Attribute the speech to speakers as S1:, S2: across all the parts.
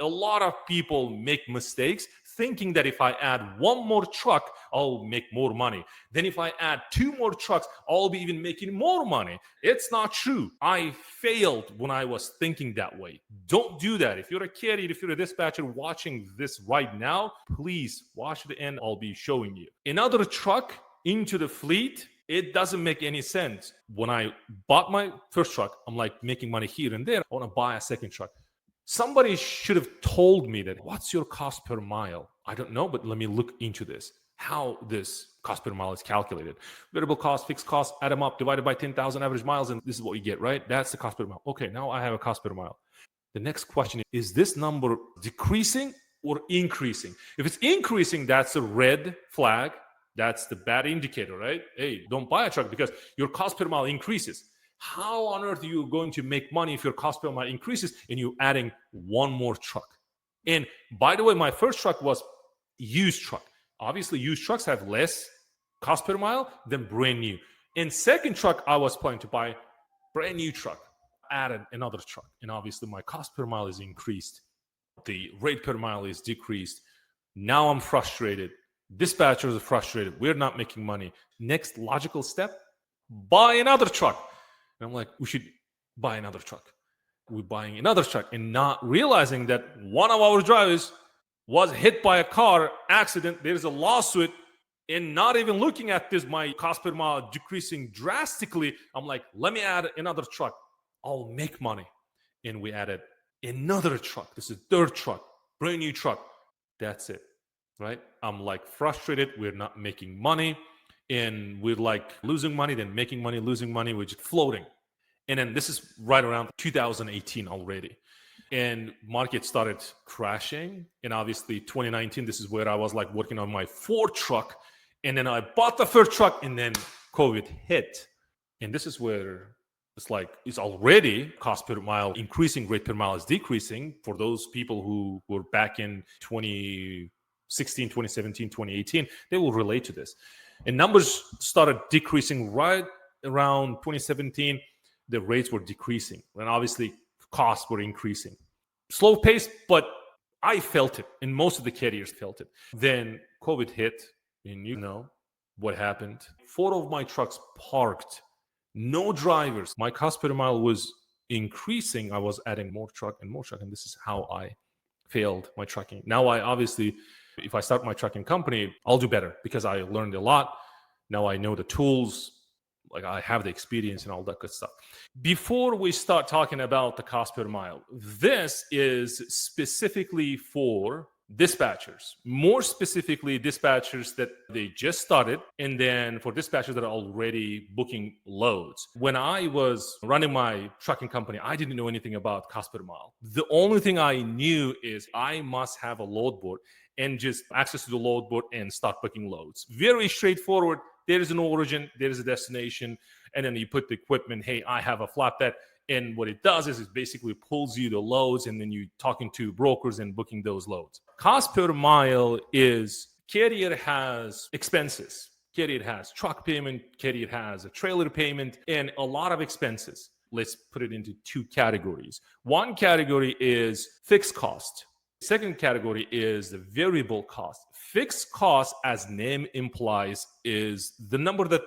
S1: A lot of people make mistakes thinking that if I add one more truck, I'll make more money. Then if I add two more trucks, I'll be even making more money. It's not true. I failed when I was thinking that way. Don't do that. If you're a carrier, if you're a dispatcher watching this right now, please watch the end. I'll be showing you. Another truck into the fleet, it doesn't make any sense. When I bought my first truck, I'm like making money here and there. I want to buy a second truck. Somebody should have told me that, what's your cost per mile? I don't know, but let me look into this. How this cost per mile is calculated. Variable cost, fixed cost, add them up, divided by 10,000 average miles, and this is what you get, right? That's the cost per mile. Okay, now I have a cost per mile. The next question is this number decreasing or increasing? If it's increasing, that's a red flag. That's the bad indicator, right? Hey, don't buy a truck because your cost per mile increases. How on earth are you going to make money if your cost per mile increases and you're adding one more truck? And by the way, my first truck was used truck. Obviously, used trucks have less cost per mile than brand new. And second truck, I was planning to buy brand new truck, added another truck. And obviously, my cost per mile is increased. The rate per mile is decreased. Now I'm frustrated. Dispatchers are frustrated. We're not making money. Next logical step, buy another truck. And I'm like, we should buy another truck. We're buying another truck and not realizing that one of our drivers was hit by a car accident. There's a lawsuit, and not even looking at this, my cost per mile decreasing drastically. I'm like, let me add another truck. I'll make money. And we added another truck. This is third truck, brand new truck. That's it, right? I'm like frustrated. We're not making money. And we're like losing money, then making money, losing money, we're just floating. And then this is right around 2018 already. And market started crashing. And obviously 2019, this is where I was like working on my fourth truck. And then I bought the first truck and then COVID hit. And this is where it's like, it's already cost per mile increasing, rate per mile is decreasing. For those people who were back in 2016, 2017, 2018, they will relate to this. And numbers started decreasing right around 2017. The rates were decreasing. And obviously, costs were increasing. Slow pace, but I felt it. And most of the carriers felt it. Then COVID hit. And you know what happened. 4 of my trucks parked. No drivers. My cost per mile was increasing. I was adding more truck. And this is how I failed my trucking. Now I obviously, if I start my trucking company, I'll do better because I learned a lot. Now I know the tools, like I have the experience and all that good stuff. Before we start talking about the cost per mile, this is specifically for dispatchers, more specifically dispatchers that they just started, and then for dispatchers that are already booking loads. When I was running my trucking company, I didn't know anything about cost per mile. The only thing I knew is I must have a load board and just access to the load board and start booking loads. Very straightforward. There is an origin, there is a destination, and then you put the equipment, hey, I have a flatbed. And what it does is it basically pulls you the loads, and then you're talking to brokers and booking those loads. Cost per mile is carrier has expenses. Carrier has truck payment, carrier has a trailer payment, and a lot of expenses. Let's put it into 2 categories. One category is fixed cost. Second category is the variable cost. Fixed cost, as name implies, is the number that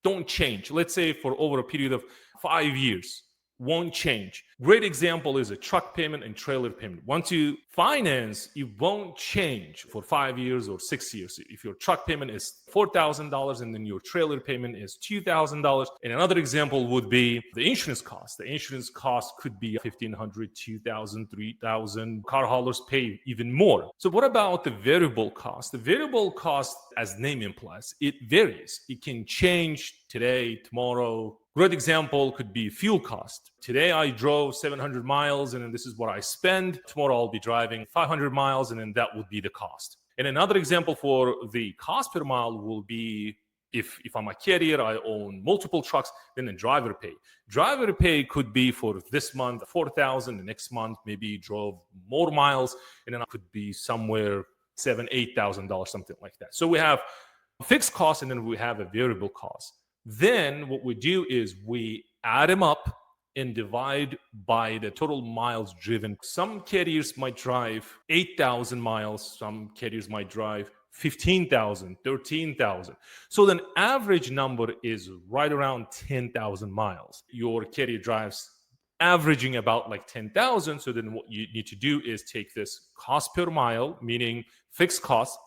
S1: don't change. Let's say for over a period of 5 years, won't change. Great example is a truck payment and trailer payment. Once you finance, it won't change for 5 years or 6 years. If your truck payment is $4,000 and then your trailer payment is $2,000. And another example would be the insurance cost. The insurance cost could be $1,500, $2,000, $3,000. Car haulers pay even more. So what about the variable cost? The variable cost, as name implies, it varies. It can change today, tomorrow. Great example could be fuel cost. Today I drove 700 miles and then this is what I spend. Tomorrow I'll be driving 500 miles and then that would be the cost. And another example for the cost per mile will be if I'm a carrier, I own multiple trucks, then the driver pay. Driver pay could be for this month, $4,000. The next month, maybe you drove more miles and then it could be somewhere $7,000, $8,000, something like that. So we have fixed cost and then we have a variable cost. Then what we do is we add them up and divide by the total miles driven. Some carriers might drive 8,000 miles, some carriers might drive 15,000, 13,000. So then average number is right around 10,000 miles. Your carrier drives averaging about like 10,000. So then what you need to do is take this cost per mile, meaning fixed cost,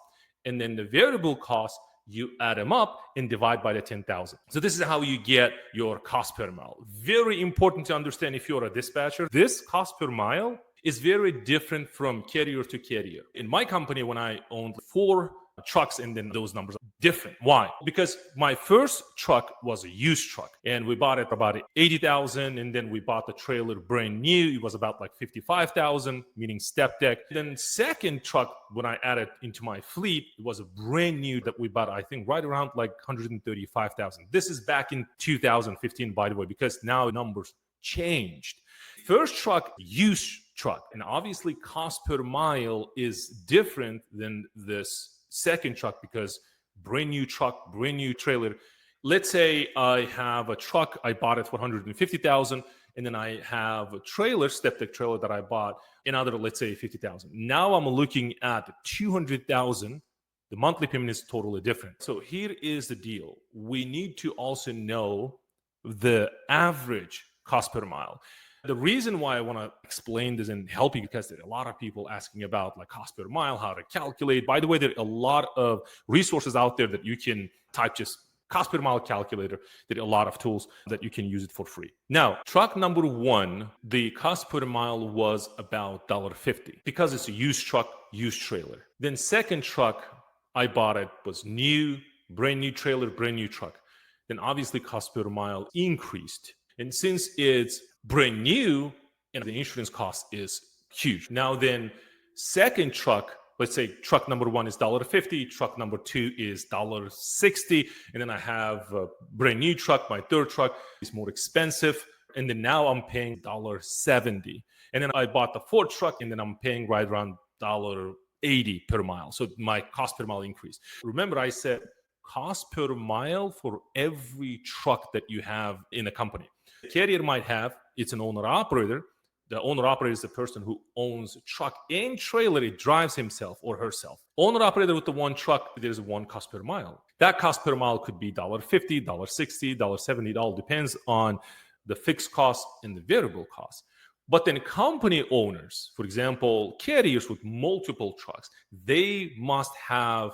S1: and then the variable cost, you add them up and divide by the 10,000. So this is how you get your cost per mile. Very important to understand if you're a dispatcher. This cost per mile is very different from carrier to carrier. In my company, when I owned 4 trucks, and then those numbers are different. Why? Because my first truck was a used truck, and we bought it for about 80,000, and then we bought the trailer brand new. It was about like 55,000, meaning step deck. Then second truck, when I added into my fleet, it was a brand new that we bought, I think, right around like 135,000. This is back in 2015, by the way, because now numbers changed. First truck, used truck, and obviously cost per mile is different than this second truck, because brand new truck, brand new trailer. Let's say I have a truck, I bought it for 150,000, and then I have a trailer, step deck trailer that I bought, another, let's say 50,000. Now I'm looking at 200,000. The monthly payment is totally different. So here is the deal. We need to also know the average cost per mile. The reason why I want to explain this and help you, because there are a lot of people asking about like cost per mile, how to calculate. By the way, there are a lot of resources out there that you can type just cost per mile calculator. There are a lot of tools that you can use it for free. Now, truck number 1, the cost per mile was about $1.50 because it's a used truck, used trailer. Then second truck, I bought it, was new, brand new trailer, brand new truck. Then obviously cost per mile increased. And since it's brand new, and the insurance cost is huge. Now then, second truck, let's say truck number 1 is $1.50, truck number 2 is $1.60, and then I have a brand new truck, my third truck is more expensive, and then now I'm paying $1.70. And then I bought the fourth truck, and then I'm paying right around $1.80 per mile. So my cost per mile increased. Remember, I said cost per mile for every truck that you have in a company. The carrier might have, it's an owner-operator. The owner-operator is the person who owns a truck and trailer. It drives himself or herself. Owner-operator with the one truck, there's one cost per mile. That cost per mile could be $1.50, $1.60, $1.70. It all depends on the fixed cost and the variable cost. But then company owners, for example, carriers with multiple trucks, they must have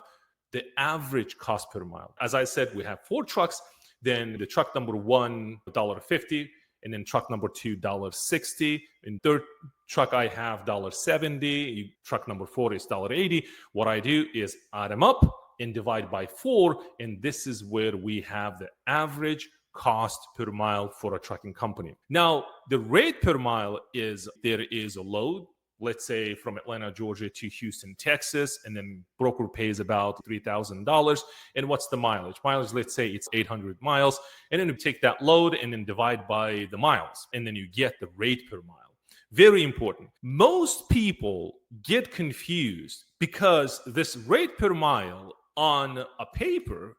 S1: the average cost per mile. As I said, we have 4 trucks. Then the truck number 1, $1.50, and then truck number 2, $1.60. And third truck I have $1.70. Truck number 4 is $1.80. What I do is add them up and divide by 4, and this is where we have the average cost per mile for a trucking company. Now, the rate per mile is, there is a load, let's say from Atlanta, Georgia to Houston, Texas, and then broker pays about $3,000. And what's the mileage? Mileage, let's say it's 800 miles. And then you take that load and then divide by the miles, and then you get the rate per mile. Very important. Most people get confused because this rate per mile on a paper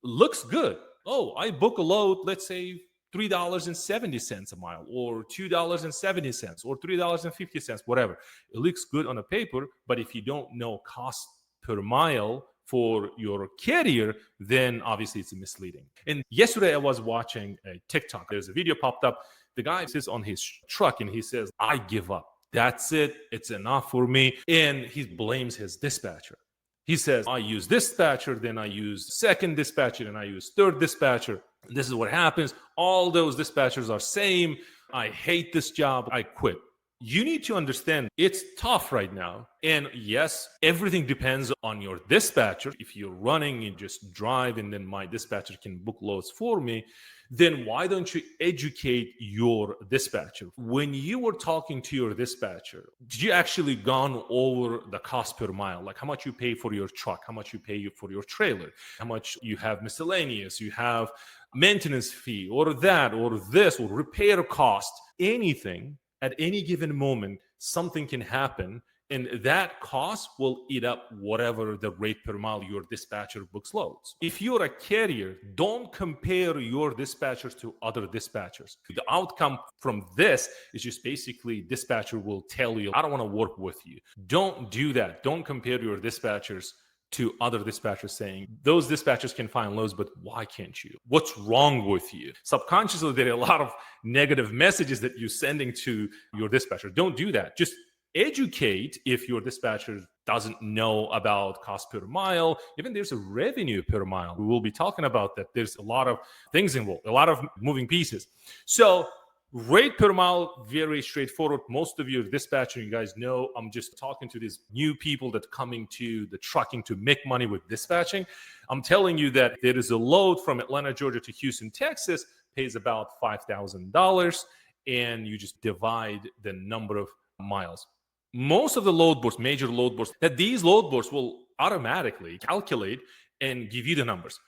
S1: looks good. Oh, I book a load, let's say $3.70 a mile, or $2.70, or $3.50, whatever. It looks good on a paper, but if you don't know cost per mile for your carrier, then obviously it's misleading. And yesterday I was watching a TikTok. There's a video popped up. The guy sits on his truck and he says, I give up. That's it. It's enough for me. And he blames his dispatcher. He says, I use dispatcher, then I use second dispatcher, and I use third dispatcher. This is what happens. All those dispatchers are same. I hate this job. I quit. You need to understand it's tough right now. And yes, everything depends on your dispatcher. If you're running and just drive and then my dispatcher can book loads for me, then why don't you educate your dispatcher? When you were talking to your dispatcher, did you actually gone over the cost per mile? Like how much you pay for your truck, how much you pay for your trailer, how much you have miscellaneous, you have maintenance fee or that or this or repair cost, anything. At any given moment, something can happen And that cost will eat up whatever the rate per mile your dispatcher books loads. If you're a carrier, don't compare your dispatchers to other dispatchers. The outcome from this is just basically dispatcher will tell you, I don't want to work with you. Don't do that. Don't compare your dispatchers to other dispatchers saying those dispatchers can find loads, but why can't you? What's wrong with you? Subconsciously, there are a lot of negative messages that you're sending to your dispatcher. Don't do that. Just educate if your dispatcher doesn't know about cost per mile. Even there's a revenue per mile. We will be talking about that. There's a lot of things involved, a lot of moving pieces. So rate per mile, very straightforward. Most of you are dispatching, you guys know I'm just talking to these new people that coming to the trucking to make money with dispatching. I'm telling you that there is a load from Atlanta, Georgia to Houston, Texas, pays about $5,000, and you just divide the number of miles. Most of the load boards, major load boards, that these load boards will automatically calculate and give you the numbers.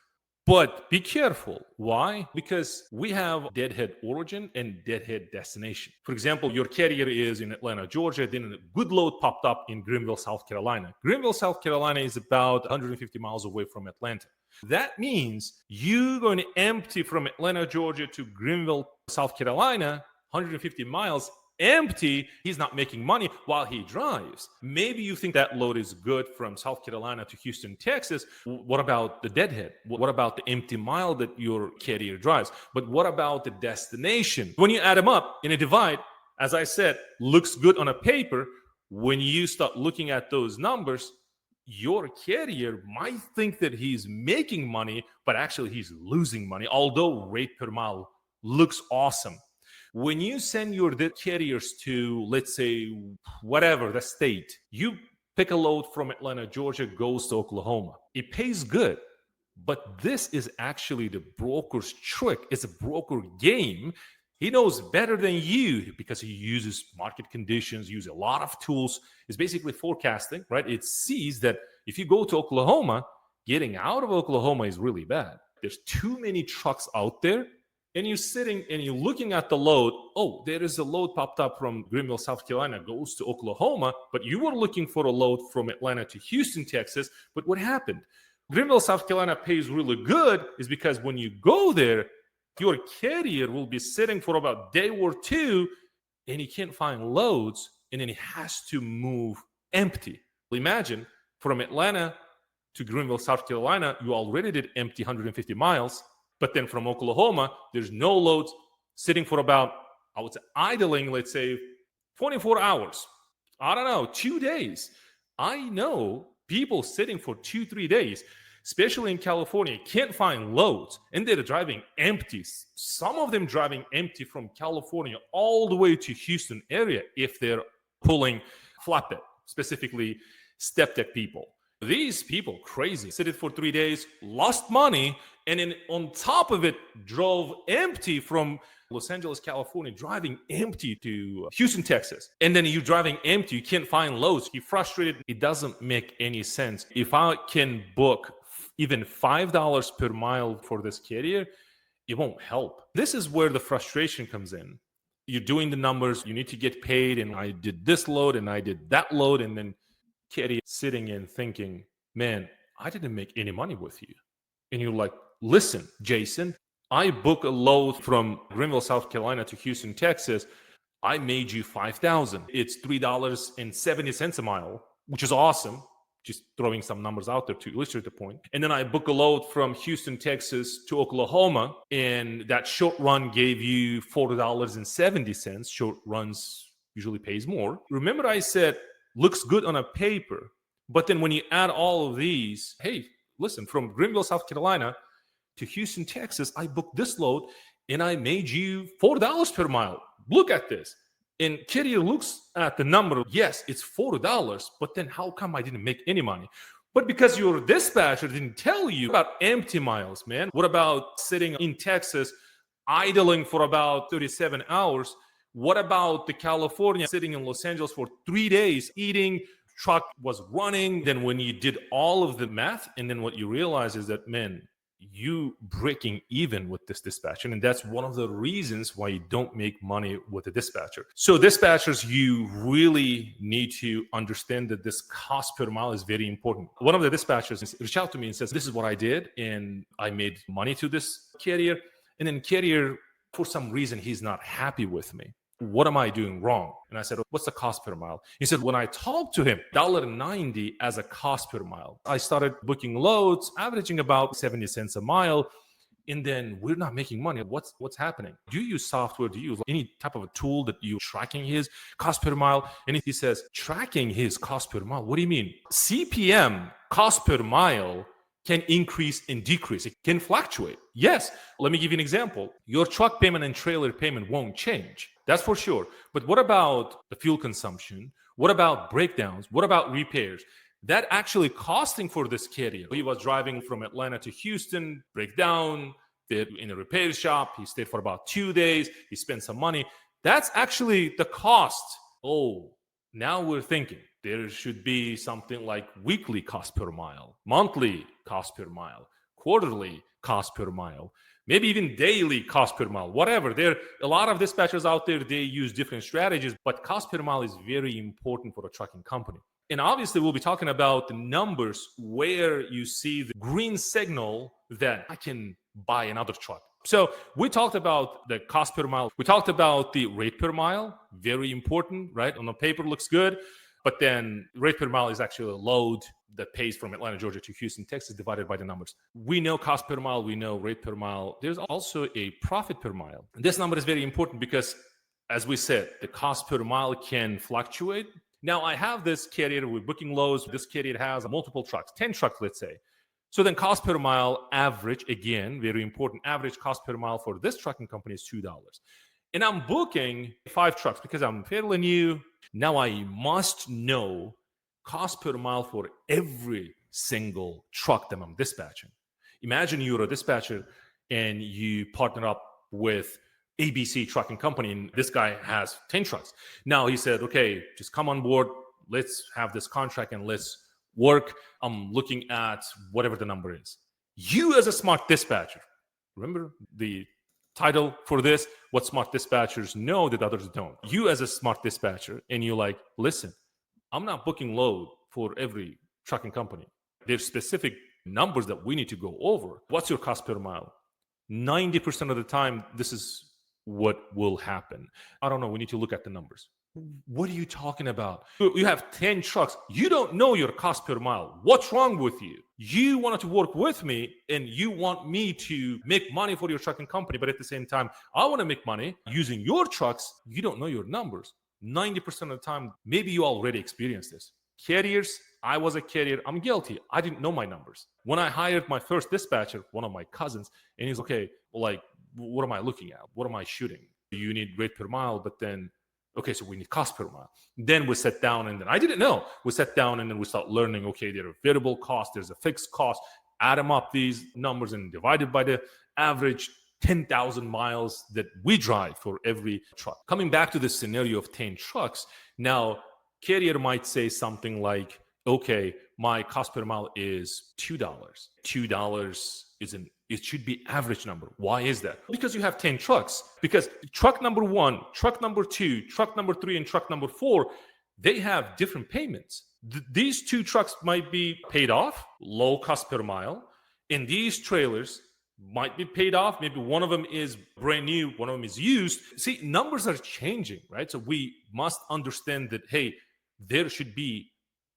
S1: But be careful. Why? Because we have deadhead origin and deadhead destination. For example, your carrier is in Atlanta, Georgia, then a good load popped up in Greenville, South Carolina. Greenville, South Carolina is about 150 miles away from Atlanta. That means you're going to empty from Atlanta, Georgia to Greenville, South Carolina, 150 miles empty. He's not making money while he drives. Maybe you think that load is good from South Carolina to Houston, Texas. What about the deadhead? What about the empty mile that your carrier drives? But what about the destination? When you add them up in a divide, as I said, looks good on a paper. When you start looking at those numbers, your carrier might think that he's making money, but actually he's losing money, although rate per mile looks awesome. When you send your carriers to, let's say, whatever, the state, you pick a load from Atlanta, Georgia, goes to Oklahoma. It pays good, but this is actually the broker's trick. It's a broker game. He knows better than you because he uses market conditions, uses a lot of tools. It's basically forecasting, right? It sees that if you go to Oklahoma, getting out of Oklahoma is really bad. There's too many trucks out there. And you're sitting and you're looking at the load. Oh, there is a load popped up from Greenville, South Carolina, goes to Oklahoma, but you were looking for a load from Atlanta to Houston, Texas. But what happened? Greenville, South Carolina pays really good is because when you go there, your carrier will be sitting for about a day or two and he can't find loads and then he has to move empty. Imagine from Atlanta to Greenville, South Carolina, you already did empty 150 miles. But then from Oklahoma, there's no loads sitting for about, I would say, idling, let's say, 24 hours. I don't know, 2 days. I know people sitting for 2-3 days, especially in California, can't find loads, and they're driving empty. Some of them driving empty from California all the way to Houston area if they're pulling flatbed, specifically step deck people. These people, crazy, sit it for 3 days, lost money, and then on top of it, drove empty from Los Angeles, California, driving empty to Houston, Texas. And then you're driving empty, you can't find loads, you're frustrated. It doesn't make any sense. If I can book even $5 per mile for this carrier, it won't help. This is where the frustration comes in. You're doing the numbers, you need to get paid, and I did this load and I did that load, and then carrier sitting and thinking, man, I didn't make any money with you. And you're like, listen, Jason, I book a load from Greenville, South Carolina to Houston, Texas. I made you $5,000. It's $3.70 a mile, which is awesome. Just throwing some numbers out there to illustrate the point. And then I book a load from Houston, Texas to Oklahoma, and that short run gave you $4.70. Short runs usually pays more. Remember I said, looks good on a paper, but then when you add all of these, hey, listen, from Greenville, South Carolina to Houston, Texas, I booked this load and I made you $4 per mile. Look at this. And carrier looks at the number. Yes, it's $4, but then how come I didn't make any money? But because your dispatcher didn't tell you about empty miles, man. What about sitting in Texas, idling for about 37 hours? What about the California sitting in Los Angeles for 3 days, eating, truck was running? Then when you did all of the math, and then what you realize is that, man, you breaking even with this dispatcher. And that's one of the reasons why you don't make money with a dispatcher. So dispatchers, you really need to understand that this cost per mile is very important. One of the dispatchers reached out to me and says, this is what I did, and I made money to this carrier. And then carrier, for some reason, he's not happy with me. What am I doing wrong? And I said, what's the cost per mile? He said, when I talked to him, $1.90 as a cost per mile. I started booking loads, averaging about 70 cents a mile. And then we're not making money. What's happening? Do you use software? Do you use any type of a tool that you're tracking his cost per mile? And he says, tracking his cost per mile? What do you mean? CPM, cost per mile, can increase and decrease. It can fluctuate. Yes. Let me give you an example. Your truck payment and trailer payment won't change. That's for sure. But what about the fuel consumption? What about breakdowns? What about repairs? That actually costing for this carrier. He was driving from Atlanta to Houston, breakdown, in a repair shop. He stayed for about 2 days. He spent some money. That's actually the cost. Oh, now we're thinking there should be something like weekly cost per mile, monthly cost per mile, quarterly cost per mile, maybe even daily cost per mile, whatever. There are a lot of dispatchers out there, they use different strategies, but cost per mile is very important for a trucking company. And obviously, we'll be talking about the numbers where you see the green signal that I can buy another truck. So we talked about the cost per mile. We talked about the rate per mile, very important, right? On the paper, looks good. But then rate per mile is actually a load that pays from Atlanta, Georgia to Houston, Texas, divided by the numbers. We know cost per mile. We know rate per mile. There's also a profit per mile. This number is very important because, as we said, the cost per mile can fluctuate. Now, I have this carrier with booking loads. This carrier has multiple trucks, 10 trucks, let's say. So then cost per mile average, again, very important, average cost per mile for this trucking company is $2. And I'm booking 5 trucks because I'm fairly new. Now I must know cost per mile for every single truck that I'm dispatching. Imagine you're a dispatcher and you partner up with ABC trucking company, and this guy has 10 trucks. Now he said, okay, just come on board. Let's have this contract and let's work. I'm looking at whatever the number is. You as a smart dispatcher, remember the title for this, what smart dispatchers know that others don't. You as a smart dispatcher, and you're like, listen, I'm not booking load for every trucking company. There's specific numbers that we need to go over. What's your cost per mile? 90% of the time, this is what will happen. I don't know. We need to look at the numbers. What are you talking about? You have 10 trucks. You don't know your cost per mile. What's wrong with you? You wanted to work with me and you want me to make money for your trucking company. But at the same time, I want to make money using your trucks. You don't know your numbers. 90% of the time, maybe you already experienced this. Carriers, I was a carrier. I'm guilty. I didn't know my numbers. When I hired my first dispatcher, one of my cousins, and he's okay, like, what am I looking at? What am I shooting? You need rate per mile, but then okay, so we need cost per mile. Then we sat down and then I didn't know. We sat down and then we start learning, okay, there are variable costs, there's a fixed cost. Add them up, these numbers, and divided by the average 10,000 miles that we drive for every truck. Coming back to this scenario of 10 trucks, now carrier might say something like, okay, my cost per mile is $2. $2 it should be average number. Why is that? Because you have 10 trucks. Because truck number 1, truck number 2, truck number 3, and truck number 4, they have different payments. These 2 trucks might be paid off, low cost per mile, and these trailers might be paid off. Maybe one of them is brand new, one of them is used. See, numbers are changing, right? So we must understand that, hey, there should be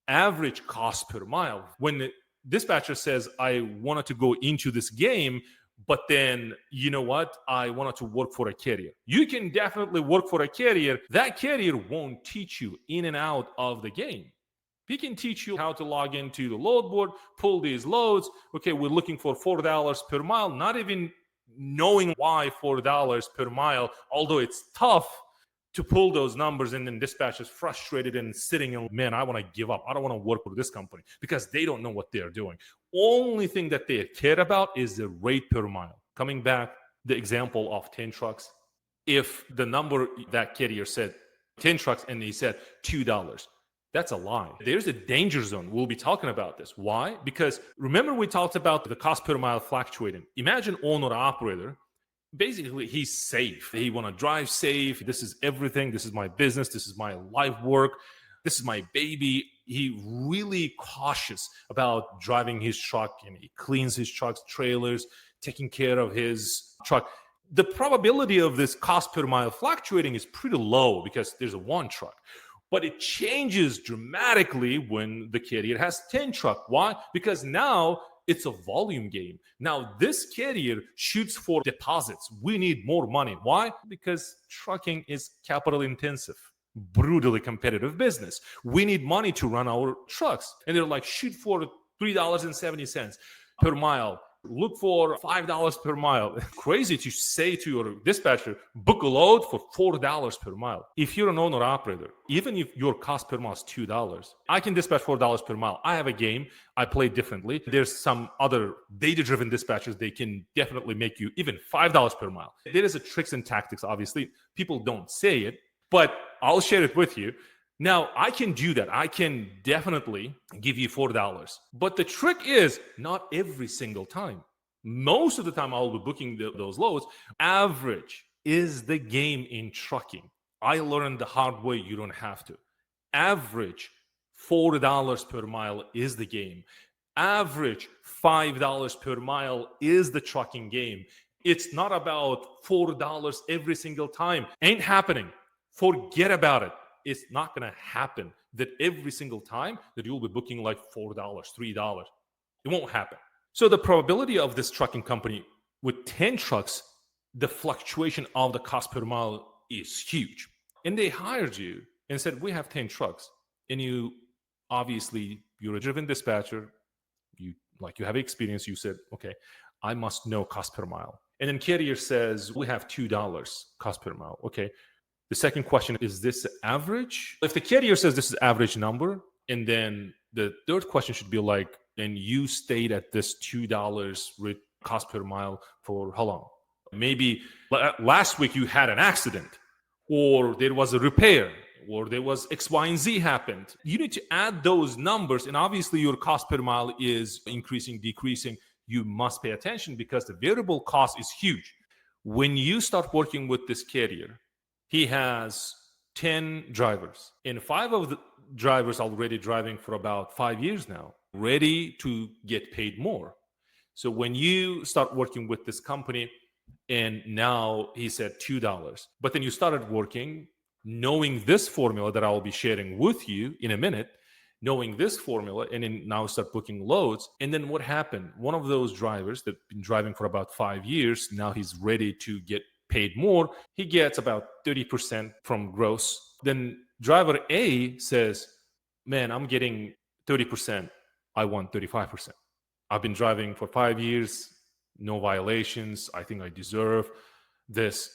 S1: average cost per mile. When the dispatcher says, I wanted to go into this game, but then, you know what? I wanted to work for a carrier. You can definitely work for a carrier. That carrier won't teach you in and out of the game. He can teach you how to log into the load board, pull these loads. Okay, we're looking for $4 per mile, not even knowing why $4 per mile, although it's tough to pull those numbers, and then dispatch is frustrated and sitting and, man, I want to give up. I don't want to work with this company because they don't know what they're doing. Only thing that they care about is the rate per mile. Coming back, the example of 10 trucks. If the number that carrier said 10 trucks and he said $2, That's a lie. There's a danger zone. We'll be talking about this. Why? Because remember we talked about the cost per mile fluctuating. Imagine owner operator. Basically, he's safe. He want to drive safe. This is everything. This is my business. This is my life work. This is my baby. He really cautious about driving his truck, and he cleans his truck's trailers, taking care of his truck. The probability of this cost per mile fluctuating is pretty low because there's a one truck. But it changes dramatically when the carrier has 10 truck. Why? Because now it's a volume game. Now this carrier shoots for deposits. We need more money. Why? Because trucking is capital intensive, brutally competitive business. We need money to run our trucks. And they're like, shoot for $3.70 per mile. Look for $5 per mile. Crazy to say to your dispatcher, book a load for $4 per mile. If you're an owner operator, even if your cost per mile is $2, I can dispatch $4 per mile. I have a game. I play differently. There's some other data-driven dispatchers. They can definitely make you even $5 per mile. There is a tricks and tactics, obviously. People don't say it, but I'll share it with you. Now, I can do that. I can definitely give you $4. But the trick is not every single time. Most of the time, I'll be booking those loads. Average is the game in trucking. I learned the hard way. You don't have to. Average $4 per mile is the game. Average $5 per mile is the trucking game. It's not about $4 every single time. Ain't happening. Forget about it. It's not going to happen that every single time that you'll be booking like $4, $3. It won't happen. So the probability of this trucking company with 10 trucks, the fluctuation of the cost per mile is huge. And they hired you and said, we have 10 trucks. And you, obviously, you're a driven dispatcher. You have experience. You said, okay, I must know cost per mile. And then carrier says, we have $2 cost per mile. Okay. The second question, is this average? If the carrier says this is average number, and then the third question should be like, and you stayed at this $2 cost per mile for how long? Maybe last week you had an accident, or there was a repair, or there was X, Y, and Z happened. You need to add those numbers, and obviously your cost per mile is increasing, decreasing. You must pay attention because the variable cost is huge. When you start working with this carrier, he has 10 drivers, and 5 of the drivers already driving for about 5 years now, ready to get paid more. So when you start working with this company, and now he said $2, but then you started working knowing this formula that I'll be sharing with you in a minute, knowing this formula, and then now start booking loads. And then what happened? One of those drivers that been driving for about 5 years, now he's ready to get paid more. He gets about 30% from gross. Then driver A says, man, I'm getting 30%. I want 35%. I've been driving for 5 years, no violations. I think I deserve this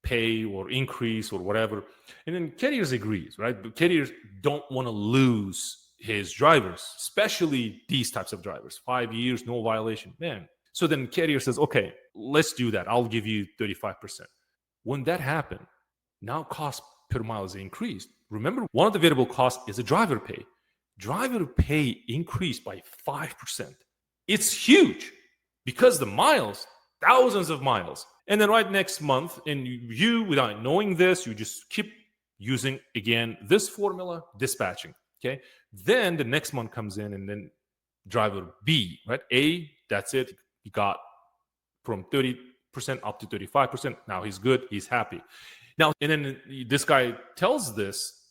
S1: pay or increase or whatever. And then carriers agrees, right? But carriers don't want to lose his drivers, especially these types of drivers. 5 years, no violation, man. So then carrier says, okay, let's do that. I'll give you 35%. When that happened, now cost per mile is increased. Remember, one of the variable costs is a driver pay. Driver pay increased by 5%. It's huge because the miles, thousands of miles. And then right next month, and you without knowing this, you just keep using, again, this formula, dispatching, okay? Then the next month comes in, and then driver B, right? A, that's it. He got from 30% up to 35%. Now he's good. He's happy. Now, and then this guy tells this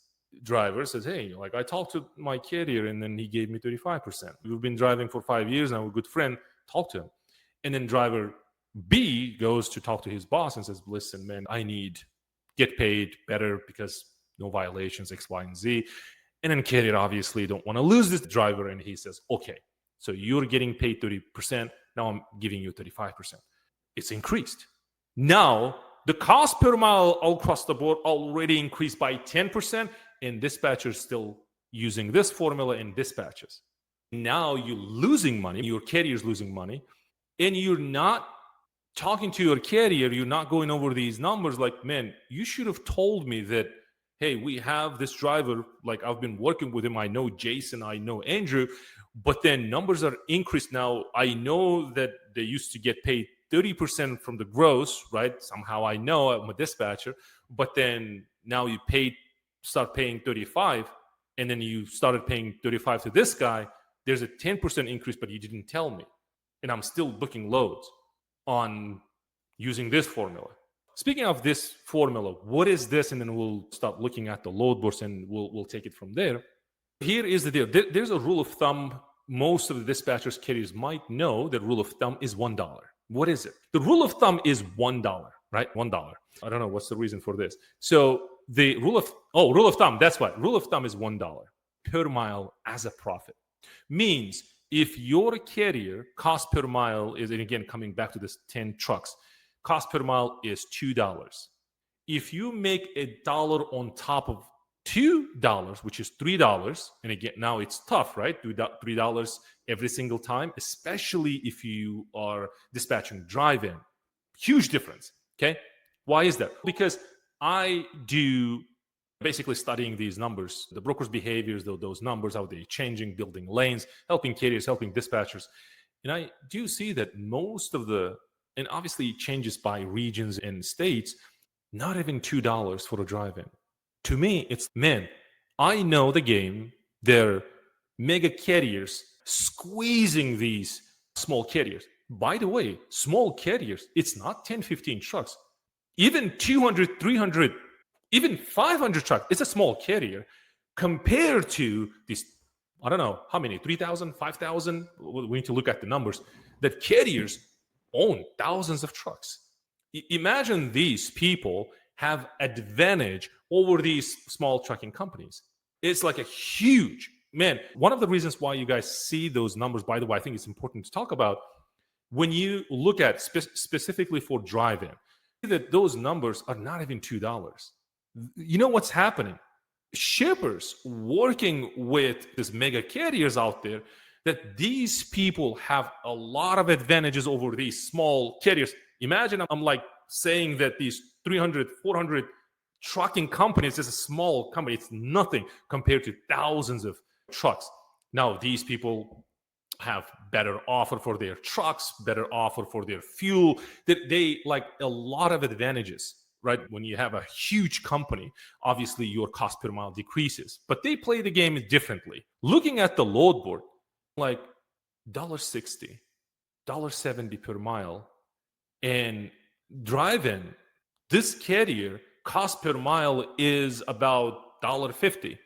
S1: driver, says, hey, like I talked to my carrier and then he gave me 35%. We've been driving for 5 years now. We're a good friend. Talk to him. And then driver B goes to talk to his boss and says, listen, man, I need get paid better because no violations, X, Y, and Z. And then carrier obviously don't want to lose this driver. And he says, okay, so you're getting paid 30%. Now I'm giving you 35%. It's increased. Now, the cost per mile all across the board already increased by 10%, and dispatchers still using this formula in dispatches. Now you're losing money, your carrier's losing money, and you're not talking to your carrier, you're not going over these numbers like, man, you should have told me that hey, we have this driver, like I've been working with him, I know Jason, I know Andrew, but then numbers are increased now. I know that they used to get paid 30% from the gross, right? Somehow I know I'm a dispatcher, but then now you start paying 35, and then you started paying 35 to this guy. There's a 10% increase, but you didn't tell me. And I'm still booking loads on using this formula. Speaking of this formula, what is this? And then we'll start looking at the load boards and we'll take it from there. Here is the deal. There's a rule of thumb. Most of the dispatchers carriers might know that rule of thumb is $1. What is it? The rule of thumb is $1, right? $1. I don't know what's the reason for this. So the rule of thumb, that's what. Rule of thumb is $1 per mile as a profit. Means if your carrier cost per mile is, and again, coming back to this 10 trucks, cost per mile is $2. If you make $1 on top of $2, which is $3, and again, now it's tough, right? $3 every single time, especially if you are dispatching drive-in. Huge difference, okay? Why is that? Because I do basically studying these numbers, the brokers' behaviors, those numbers, how they're changing, building lanes, helping carriers, helping dispatchers. And I do see that most of and obviously it changes by regions and states, not even $2 for a drive-in. To me, it's, man, I know the game. They're mega carriers squeezing these small carriers. By the way, small carriers, it's not 10, 15 trucks. Even 200, 300, even 500 trucks, it's a small carrier compared to these, I don't know, how many, 3,000, 5,000? We need to look at the numbers. That carriers own thousands of trucks. Imagine these people have advantage over these small trucking companies. It's like a huge, man, one of the reasons why you guys see those numbers, by the way, I think it's important to talk about, when you look at specifically for drive-in, that those numbers are not even $2. You know what's happening? Shippers working with these mega carriers out there, that these people have a lot of advantages over these small carriers. Imagine I'm like saying that these 300, 400 trucking companies is a small company. It's nothing compared to thousands of trucks. Now, these people have better offer for their trucks, better offer for their fuel. They like a lot of advantages, right? When you have a huge company, obviously your cost per mile decreases, but they play the game differently. Looking at the load board, like $1.60, $1.70 per mile, and drive-in, this carrier cost per mile is about $1.50,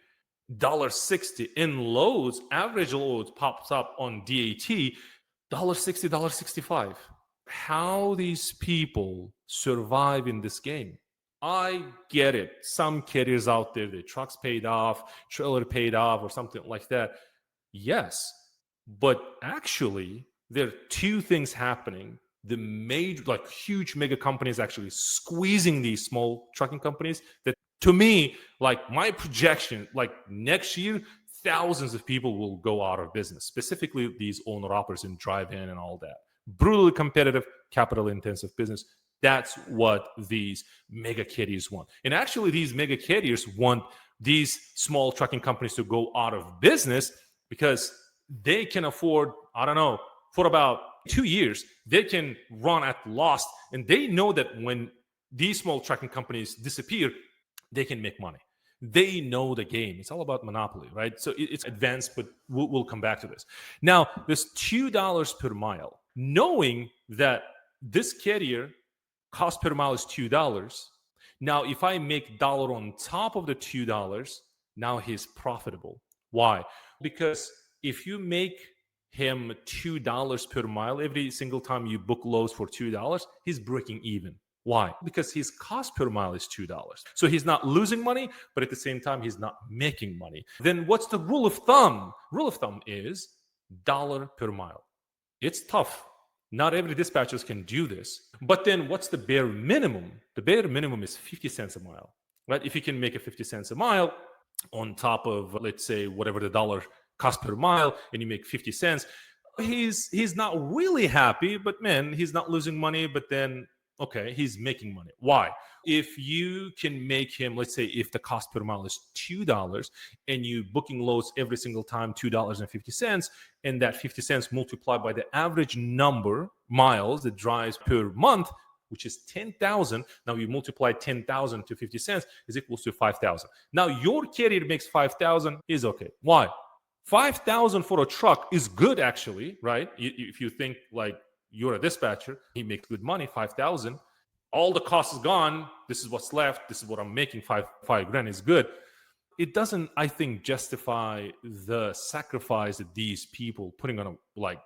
S1: $1.60. In loads, average loads pops up on DAT, $1.60, $1.65. How these people survive in this game? I get it. Some carriers out there, their trucks paid off, trailer paid off, or something like that. Yes, but actually, there are two things happening. The major, like huge mega companies actually squeezing these small trucking companies. That, to me, like my projection, like next year, thousands of people will go out of business, specifically these owner-operators and drive-in and all that. Brutally competitive, capital-intensive business. That's what these mega carriers want. And actually, these mega carriers want these small trucking companies to go out of business because they can afford, I don't know, for about 2 years, they can run at loss. And they know that when these small trucking companies disappear, they can make money. They know the game. It's all about monopoly, right? So it's advanced, but we'll come back to this. Now, this $2 per mile, knowing that this carrier cost per mile is $2. Now, if I make dollar on top of the $2, now he's profitable. Why? Because if you make him $2 per mile every single time you book loads for $2, he's breaking even. Why? Because his cost per mile is $2. So he's not losing money, but at the same time, he's not making money. Then what's the rule of thumb? Rule of thumb is dollar per mile. It's tough. Not every dispatchers can do this. But then what's the bare minimum? The bare minimum is 50 cents a mile, right? If you can make it 50 cents a mile on top of, let's say, whatever the dollar cost per mile, and you make 50 cents, he's not really happy, but man, he's not losing money, but then, okay, he's making money. Why? If you can make him, let's say if the cost per mile is $2 and you booking loads every single time $2.50, and that 50 cents multiplied by the average number miles that drives per month, which is 10,000. Now you multiply 10,000 to 50 cents is equals to 5,000. Now your carrier makes 5,000 is okay. Why? 5,000 for a truck is good actually, right? If you think like you're a dispatcher, he makes good money, 5,000. All the cost is gone. This is what's left. This is what I'm making. Five grand is good. It doesn't, I think, justify the sacrifice that these people putting on like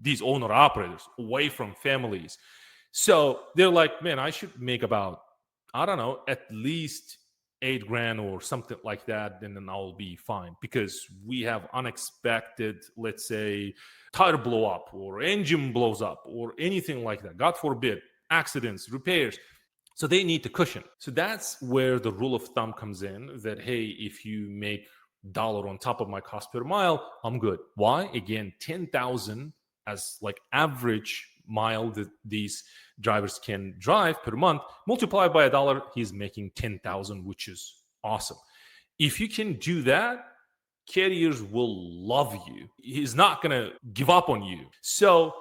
S1: these owner operators away from families. So they're like, man, I should make about, I don't know, at least 8 grand or something like that, and then I'll be fine, because we have unexpected, let's say, tire blow up or engine blows up or anything like that. God forbid, accidents, repairs. So they need to cushion. So that's where the rule of thumb comes in, that, hey, if you make dollar on top of my cost per mile, I'm good. Why? Again, 10,000 as like average mile that these drivers can drive per month, multiplied by $1, he's making 10,000, which is awesome. If you can do that, carriers will love you. He's not going to give up on you. So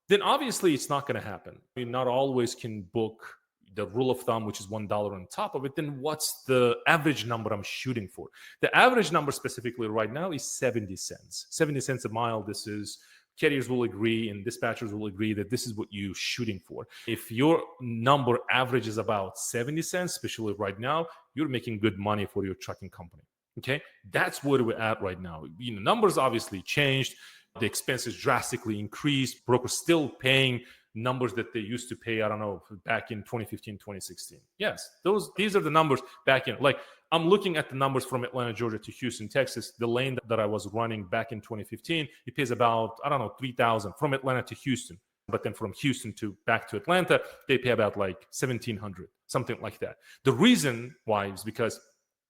S1: then obviously it's not going to happen. You not always can book the rule of thumb, which is $1 on top of it. Then what's the average number I'm shooting for? The average number specifically right now is 70 cents. 70 cents a mile. This is, carriers will agree and dispatchers will agree that this is what you're shooting for. If your number average is about 70 cents, especially right now, you're making good money for your trucking company. Okay, that's where we're at right now. Numbers obviously changed. The expenses drastically increased. Brokers still paying numbers that they used to pay, I don't know, back in 2015, 2016. Yes, these are the numbers back in. Like, I'm looking at the numbers from Atlanta, Georgia to Houston, Texas. The lane that I was running back in 2015, it pays about, I don't know, 3,000 from Atlanta to Houston. But then from Houston to back to Atlanta, they pay about like 1,700, something like that. The reason why is because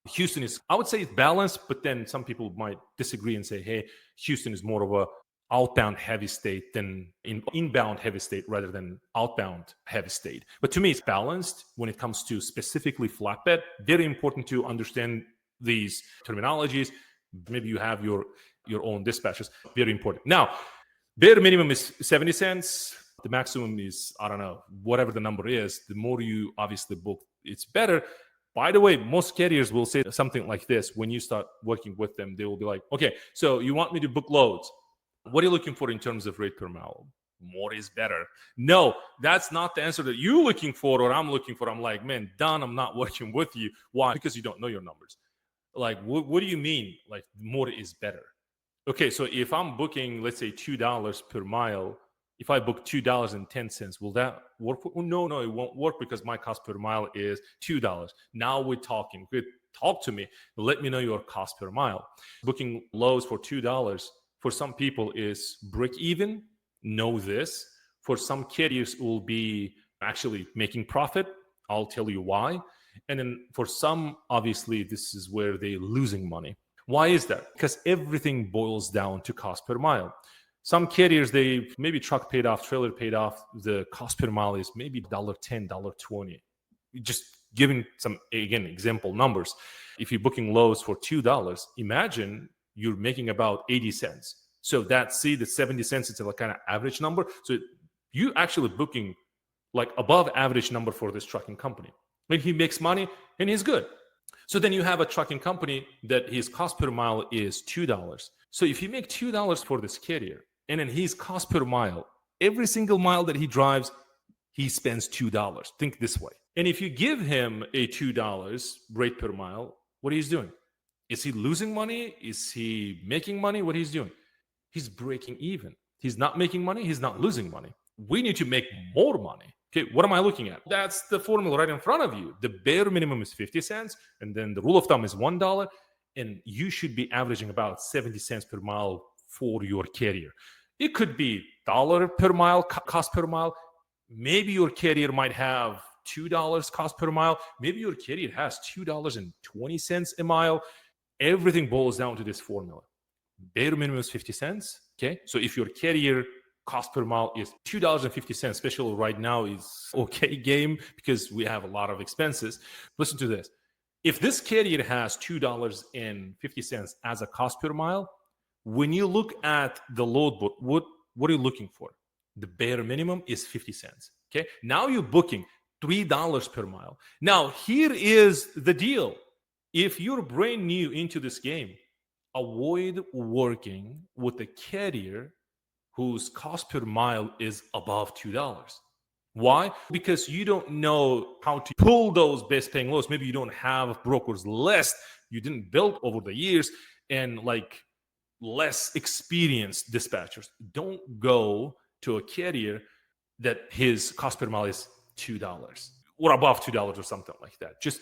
S1: Houston is, I would say it's balanced, but then some people might disagree and say, hey, Houston is more of a outbound heavy state than inbound heavy state rather than outbound heavy state. But to me, it's balanced when it comes to specifically flatbed. Very important to understand these terminologies. Maybe you have your own dispatchers. Very important. Now, bare minimum is 70 cents. The maximum is, I don't know, whatever the number is. The more you obviously book, it's better. By the way, most carriers will say something like this. When you start working with them, they will be like, okay, so you want me to book loads. What are you looking for in terms of rate per mile? More is better. No, that's not the answer that you're looking for or I'm looking for. I'm like, man, Don, I'm not working with you. Why? Because you don't know your numbers. Like, what do you mean? Like, more is better. Okay, so if I'm booking, let's say, $2 per mile, if I book $2.10, will that work? No, it won't work because my cost per mile is $2. Now we're talking. Good, talk to me. Let me know your cost per mile. Booking loads for $2 for some people is break even. Know this. For some carriers, it will be actually making profit. I'll tell you why. And then for some, obviously, this is where they're losing money. Why is that? Because everything boils down to cost per mile. Some carriers, they maybe truck paid off, trailer paid off. The cost per mile is maybe $1.10, $1.20. Just giving some, again, example numbers. If you're booking loads for $2, imagine you're making about 80 cents. So the 70 cents, it's a kind of average number. So you actually booking like above average number for this trucking company. And he makes money and he's good. So then you have a trucking company that his cost per mile is $2. So if you make $2 for this carrier, and then his cost per mile, every single mile that he drives, he spends $2. Think this way. And if you give him a $2 rate per mile, what he's doing? Is he losing money? Is he making money? What he's doing? He's breaking even. He's not making money. He's not losing money. We need to make more money. Okay, what am I looking at? That's the formula right in front of you. The bare minimum is 50 cents, and then the rule of thumb is $1, and you should be averaging about 70 cents per mile for your carrier. It could be $1 per mile, cost per mile. Maybe your carrier might have $2 cost per mile. Maybe your carrier has $2.20 a mile. Everything boils down to this formula. Bare minimum is 50 cents. Okay, so if your carrier cost per mile is $2.50, especially right now is okay game because we have a lot of expenses. Listen to this. If this carrier has $2.50 as a cost per mile, when you look at the load board, what are you looking for? The bare minimum is 50 cents. Okay. Now you're booking $3 per mile. Now, here is the deal. If you're brand new into this game, avoid working with a carrier whose cost per mile is above $2. Why? Because you don't know how to pull those best paying loads. Maybe you don't have brokers list you didn't build over the years, and like less experienced dispatchers. Don't go to a carrier that his cost per mile is $2 or above $2 or something like that. Just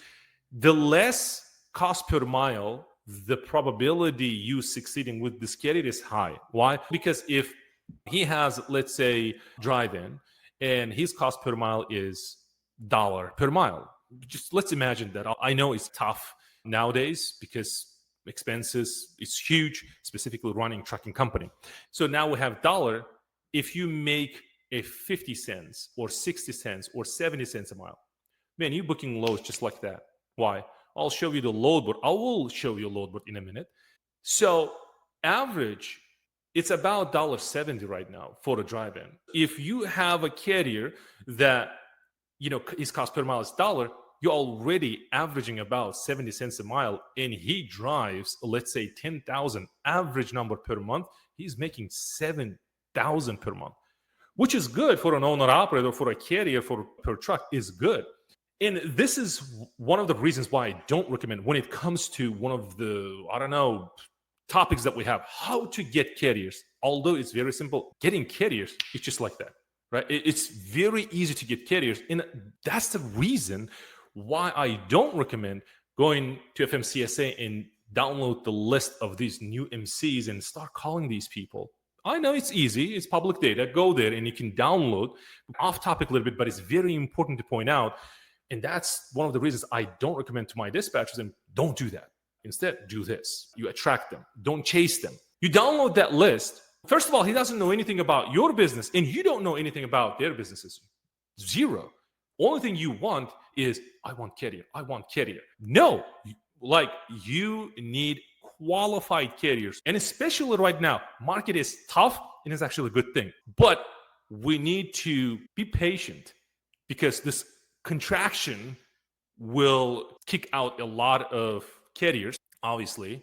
S1: the less cost per mile, the probability you succeeding with this carrier is high. Why? Because if he has, let's say, drive-in, and his cost per mile is $1 per mile. Just let's imagine that. I know it's tough nowadays because expenses is huge, specifically running trucking company. So now we have $1. If you make a 50 cents or 60 cents or 70 cents a mile, man, you're booking loads just like that. Why? I'll show you the load board. I will show you a load board in a minute. So average, it's about $1.70 right now for a drive-in. If you have a carrier that, his cost per mile is $1, you're already averaging about 70 cents a mile, and he drives, let's say 10,000 average number per month. He's making 7,000 per month, which is good for an owner operator, for a carrier, per truck is good. And this is one of the reasons why I don't recommend when it comes to one of the, topics that we have, how to get carriers. Although it's very simple, getting carriers, it's just like that, right? It's very easy to get carriers. And that's the reason why I don't recommend going to FMCSA and download the list of these new MCs and start calling these people. I know it's easy. It's public data. Go there and you can download. Off topic a little bit, but it's very important to point out. And that's one of the reasons I don't recommend to my dispatchers, and don't do that. Instead, do this. You attract them. Don't chase them. You download that list. First of all, he doesn't know anything about your business, and you don't know anything about their businesses. Zero. Only thing you want is, I want carrier. I want carrier. No, you need qualified carriers. And especially right now, market is tough, and it's actually a good thing. But we need to be patient because this contraction will kick out a lot of carriers, obviously.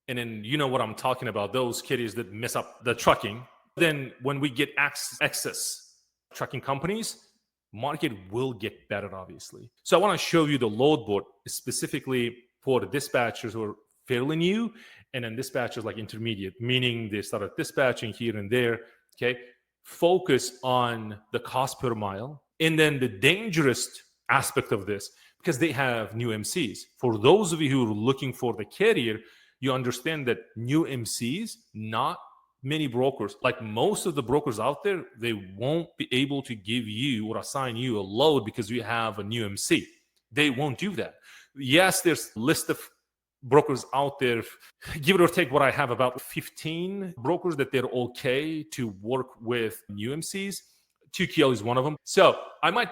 S1: And then you know what I'm talking about, those carriers that mess up the trucking. Then when we get excess trucking companies, market will get better, obviously. So I want to show you the load board specifically for the dispatchers who are fairly new, and then dispatchers like intermediate, meaning they started dispatching here and there. Okay. Focus on the cost per mile. And then the dangerous aspect of this, because they have new MCs. For those of you who are looking for the carrier, you understand that new MCs, not many brokers, like most of the brokers out there, they won't be able to give you or assign you a load because you have a new MC. They won't do that. Yes, there's a list of brokers out there, give it or take what I have, about 15 brokers that they're okay to work with new MCs. 2QL is one of them. So I might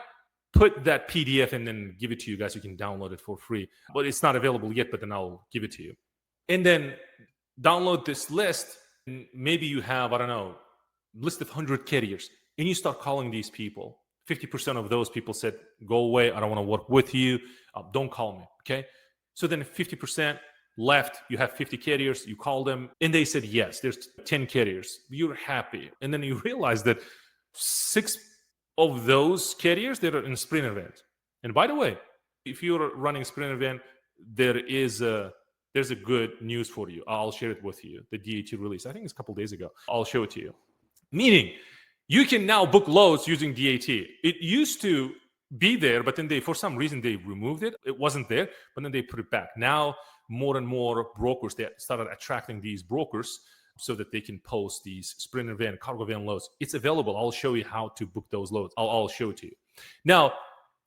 S1: put that PDF and then give it to you guys. You can download it for free, but it's not available yet, but then I'll give it to you. And then download this list. And maybe you have, list of 100 carriers, and you start calling these people. 50% of those people said, go away. I don't want to work with you. Don't call me. Okay. So then 50% left. You have 50 carriers. You call them and they said, yes, there's 10 carriers. You're happy. And then you realize that 6 of those carriers that are in sprint event. And by the way, if you're running sprint event, there's a good news for you. I'll share it with you. The DAT release, I think it's a couple days ago. I'll show it to you. Meaning, you can now book loads using DAT. It used to be there, but then for some reason they removed it. It wasn't there, but then they put it back. Now, more and more brokers, they started attracting these brokers so that they can post these sprinter van, cargo van loads. It's available. I'll show you how to book those loads. I'll show it to you. Now,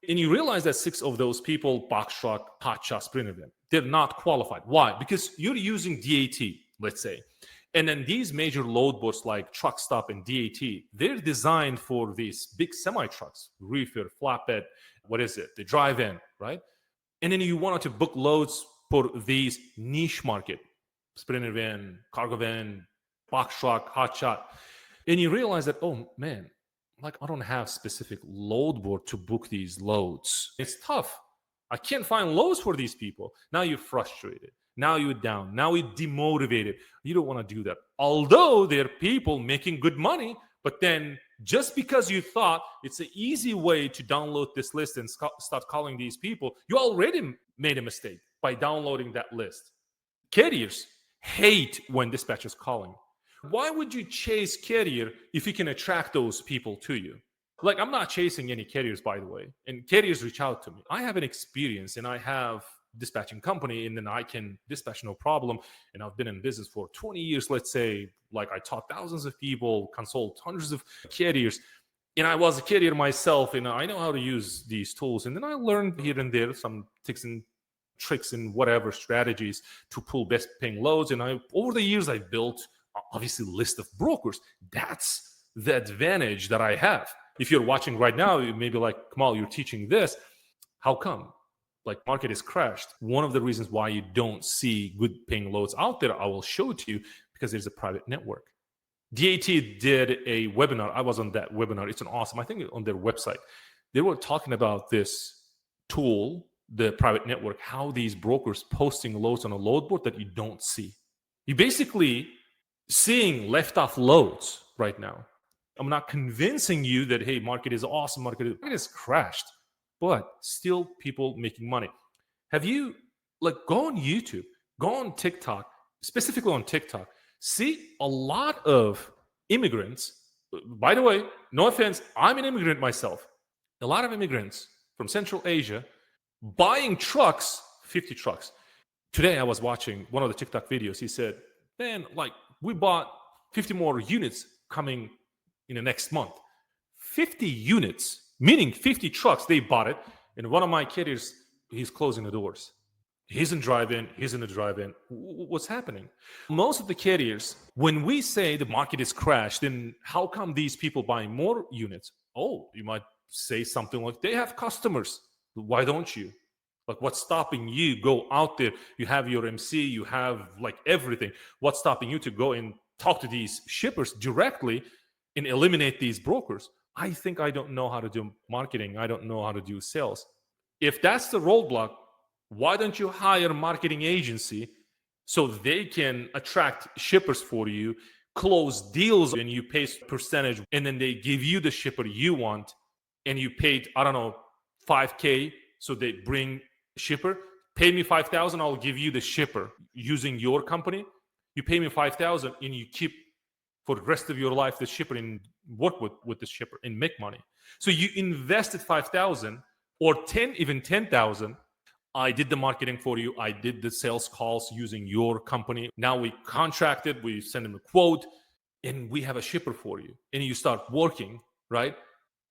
S1: and you realize that 6 of those people, box truck, hot shot, sprinter van, they're not qualified. Why? Because you're using DAT, let's say, And then these major load boards like Truck Stop and DAT, they're designed for these big semi trucks, reefer, flatbed, what is it? The drive-in, right? And then you wanted to book loads for these niche market, sprinter van, cargo van, box truck, hot shot. And you realize that, oh man, like I don't have specific load board to book these loads. It's tough. I can't find loads for these people. Now you're frustrated. Now you're down. Now you're demotivated. You don't want to do that. Although there are people making good money, but then just because you thought it's an easy way to download this list and start calling these people, you already made a mistake by downloading that list. Carriers hate when dispatchers calling. Why would you chase carrier if you can attract those people to you? Like, I'm not chasing any carriers, by the way, and carriers reach out to me. I have an experience and I have dispatching company, and then I can dispatch no problem. And I've been in business for 20 years, let's say. Like, I taught thousands of people, consult hundreds of carriers, and I was a carrier myself, and I know how to use these tools. And then I learned here and there some tips and tricks and whatever strategies to pull best paying loads. And over the years, I built obviously list of brokers. That's the advantage that I have. If you're watching right now, you may be like, Kamal, you're teaching this. How come? Like, market is crashed. One of the reasons why you don't see good paying loads out there, I will show it to you, because there's a private network. DAT did a webinar. I was on that webinar. It's an awesome, I think on their website, they were talking about this tool, the private network, how these brokers posting loads on a load board that you don't see. You basically seeing left off loads right now. I'm not convincing you that, hey, market is awesome, market is crashed, but still people making money. Have you, like, go on YouTube, go on TikTok, specifically on TikTok, see a lot of immigrants. By the way, no offense, I'm an immigrant myself. A lot of immigrants from Central Asia buying trucks, 50 trucks. Today I was watching one of the TikTok videos. He said, man, like, we bought 50 more units coming in the next month. 50 units, meaning 50 trucks, they bought it. And one of my carriers, he's closing the doors. He's in drive-in, he's in the drive-in. What's happening? Most of the carriers, when we say the market is crashed, then how come these people buying more units? Oh, you might say something like, they have customers. Why don't you? Like, what's stopping you go out there? You have your MC, you have like everything. What's stopping you to go and talk to these shippers directly and eliminate these brokers? I think I don't know how to do marketing. I don't know how to do sales. If that's the roadblock, why don't you hire a marketing agency so they can attract shippers for you, close deals, and you pay percentage, and then they give you the shipper you want, and you paid, I don't know, $5,000, so they bring shipper. Pay me $5,000, I'll give you the shipper using your company. You pay me $5,000, and you keep for the rest of your life the shipper and work with the shipper and make money. So you invested $5,000 or 10, even 10,000. I did the marketing for you. I did the sales calls using your company. Now we contracted, we send them a quote, and we have a shipper for you. And you start working, right?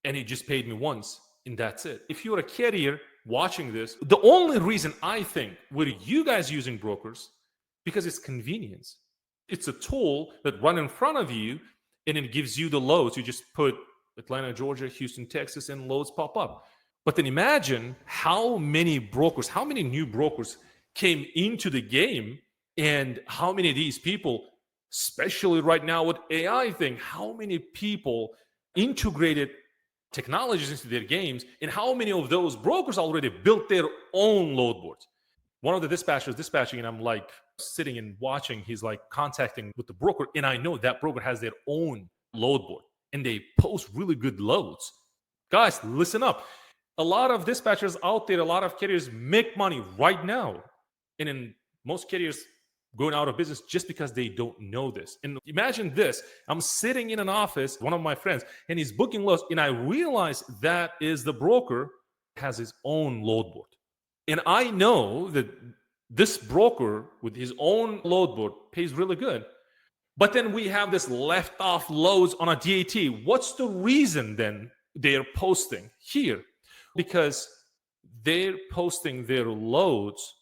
S1: And he just paid me once, and that's it. If you're a carrier watching this, the only reason I think were you guys using brokers, because it's convenience. It's a tool that run in front of you, and it gives you the loads. You just put Atlanta, Georgia, Houston, Texas, and loads pop up. But then imagine how many brokers, how many new brokers came into the game, and how many of these people, especially right now with AI thing, how many people integrated technologies into their games, and how many of those brokers already built their own load boards. One of the dispatchers dispatching, and I'm like sitting and watching, he's like contacting with the broker, and I know that broker has their own load board, and they post really good loads. Guys, listen up. A lot of dispatchers out there, a lot of carriers make money right now. And in most carriers going out of business just because they don't know this. And imagine this. I'm sitting in an office, one of my friends, and he's booking loads. And I realize that is the broker has his own load board. And I know that this broker with his own load board pays really good. But then we have this left off loads on a DAT. What's the reason then they're posting here? Because they're posting their loads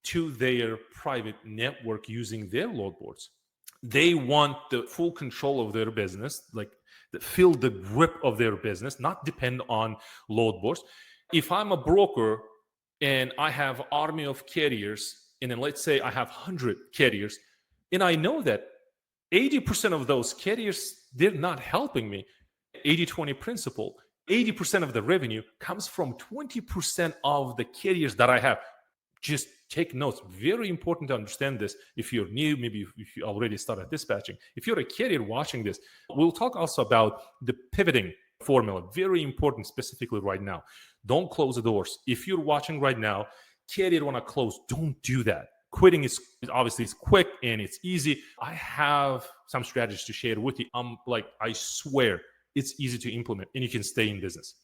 S1: to their private network using their load boards. They want the full control of their business, like feel the grip of their business, not depend on load boards. If I'm a broker and I have army of carriers, and then let's say I have 100 carriers, and I know that 80% of those carriers, they're not helping me. 80-20 principle. 80% of the revenue comes from 20% of the carriers that I have. Just take notes. Very important to understand this. If you're new, maybe if you already started dispatching. If you're a carrier watching this, we'll talk also about the pivoting formula. Very important, specifically right now. Don't close the doors. If you're watching right now, carrier want to close, don't do that. Quitting is obviously it's quick and it's easy. I have some strategies to share with you. I swear it's easy to implement and you can stay in business.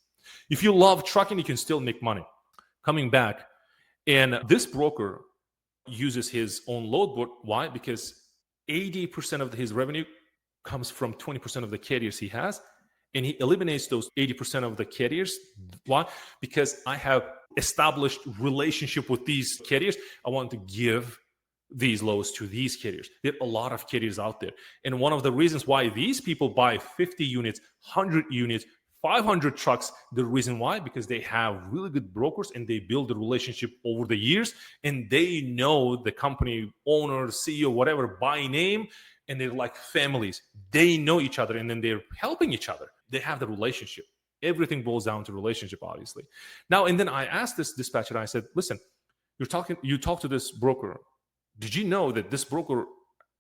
S1: If you love trucking, you can still make money. Coming back, and this broker uses his own load board. Why? Because 80% of his revenue comes from 20% of the carriers he has. And he eliminates those 80% of the carriers. Why? Because I have established relationship with these carriers. I want to give these loads to these carriers. There are a lot of carriers out there. And one of the reasons why these people buy 50 units, 100 units, 500 trucks, the reason why, because they have really good brokers and they build a relationship over the years and they know the company owner, CEO, whatever, by name, and they're like families. They know each other and then they're helping each other. They have the relationship. Everything boils down to relationship, obviously. Now, and then I asked this dispatcher, and I said, listen, you talk to this broker. Did you know that this broker,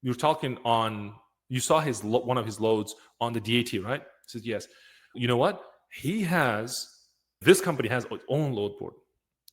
S1: you saw one of his loads on the DAT, right? I said, yes. You know what? This company has its own load board.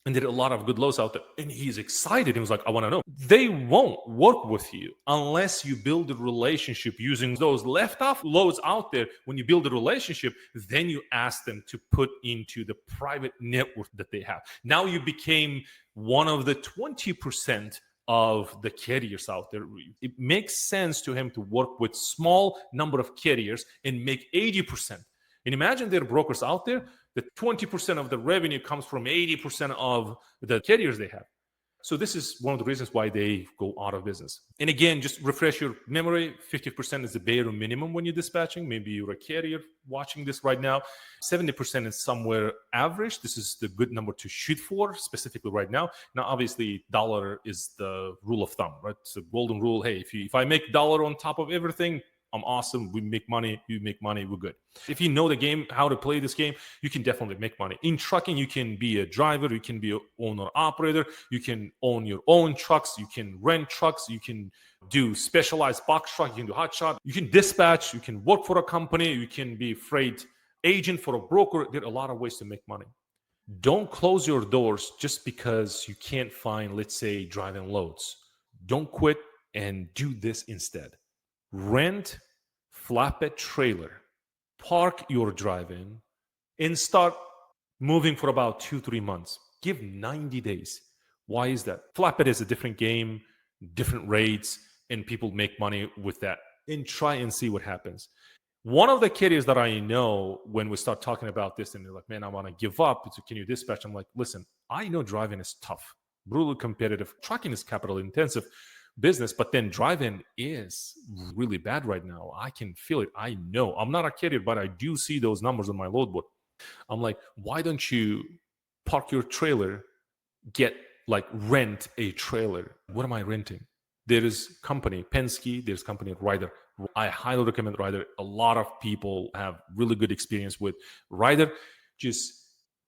S1: And there are a lot of good loads out there. And he's excited. He was like, I want to know. They won't work with you unless you build a relationship using those left off loads out there. When you build a relationship, then you ask them to put into the private network that they have. Now you became one of the 20% of the carriers out there. It makes sense to him to work with small number of carriers and make 80%. And imagine there are brokers out there that 20% of the revenue comes from 80% of the carriers they have. So this is one of the reasons why they go out of business. And again, just refresh your memory. 50% is the bare minimum when you're dispatching. Maybe you're a carrier watching this right now. 70% is somewhere average. This is the good number to shoot for, specifically right now. Now, obviously, dollar is the rule of thumb, right? It's a golden rule. Hey, if I make dollar on top of everything, I'm awesome. We make money. You make money. We're good. If you know the game, how to play this game, you can definitely make money. In trucking, you can be a driver. You can be an owner operator. You can own your own trucks. You can rent trucks. You can do specialized box truck. You can do hot shot. You can dispatch. You can work for a company. You can be freight agent for a broker. There are a lot of ways to make money. Don't close your doors just because you can't find, let's say, driving loads. Don't quit and do this instead. Rent flatbed trailer, park your drive-in, and start moving for about 2-3 months. Give 90 days. Why is that? Flatbed is a different game, different rates, and people make money with that. And try and see what happens. One of the carriers that I know, when we start talking about this, and they're like, man, I want to give up. Can you dispatch? I'm like, listen, I know driving is tough, brutally competitive. Trucking is capital intensive business, but then driving is really bad right now. I can feel it. I know. I'm not a carrier, but I do see those numbers on my load board. I'm like, why don't you park your trailer, rent a trailer? What am I renting? There is company, Penske, there's company Ryder. I highly recommend Ryder. A lot of people have really good experience with Ryder. Just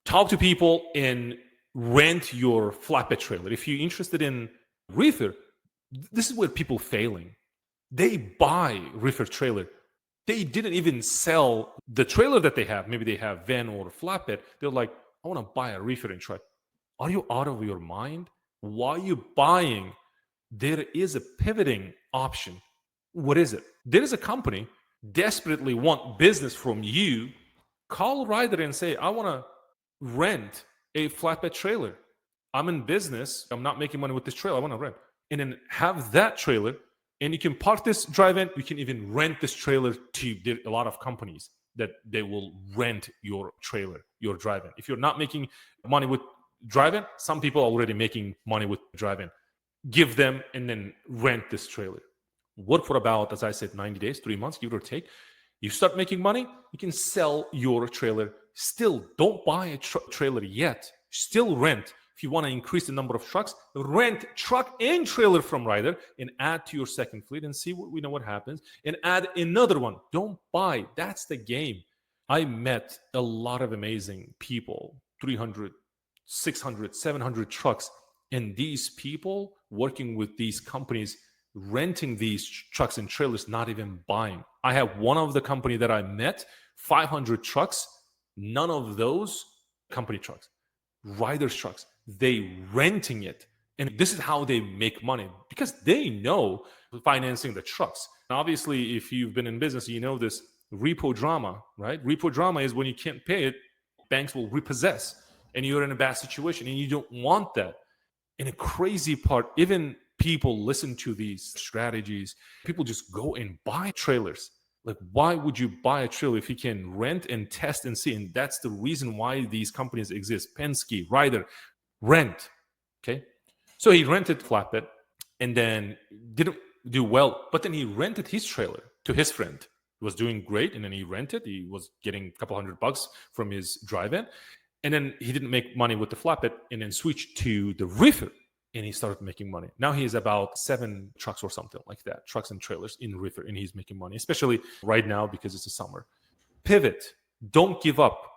S1: talk to people and rent your flatbed trailer. If you're interested in reefer, this is where people failing. They buy reefer trailer. They didn't even sell the trailer that they have. Maybe they have van or flatbed. They're like, I want to buy a reefer and truck. Are you out of your mind? Why are you buying? There is a pivoting option. What is it? There is a company desperately want business from you. Call Ryder and say, I want to rent a flatbed trailer. I'm in business. I'm not making money with this trailer. I want to rent. And then have that trailer, and you can park this drive-in. You can even rent this trailer to a lot of companies that they will rent your trailer, your drive-in. If you're not making money with drive-in, some people are already making money with drive-in. Give them and then rent this trailer. work for about, as I said, 90 days, 3 months, give or take. You start making money, you can sell your trailer. Still, don't buy a trailer yet. Still rent. If you want to increase the number of trucks, rent truck and trailer from Ryder and add to your second fleet and see what happens. And add another one. Don't buy. That's the game. I met a lot of amazing people, 300, 600, 700 trucks. And these people working with these companies, renting these trucks and trailers, not even buying. I have one of the company that I met, 500 trucks, none of those company trucks, Ryder's trucks, they renting it. And this is how they make money because they know financing the trucks. And obviously, if you've been in business, you know this repo drama, right? Repo drama is when you can't pay it, banks will repossess and you're in a bad situation and you don't want that. And a crazy part, even people listen to these strategies. People just go and buy trailers. Like, why would you buy a trailer if you can rent and test and see? And that's the reason why these companies exist. Penske, Ryder, rent. Okay. So he rented flatbed and then didn't do well. But then he rented his trailer to his friend. He was doing great. And then he rented. He was getting a couple $100 from his drive-in. And then he didn't make money with the flatbed and then switched to the reefer and he started making money. Now he has about 7 trucks or something like that, trucks and trailers in reefer, and he's making money, especially right now because it's the summer. Pivot. Don't give up.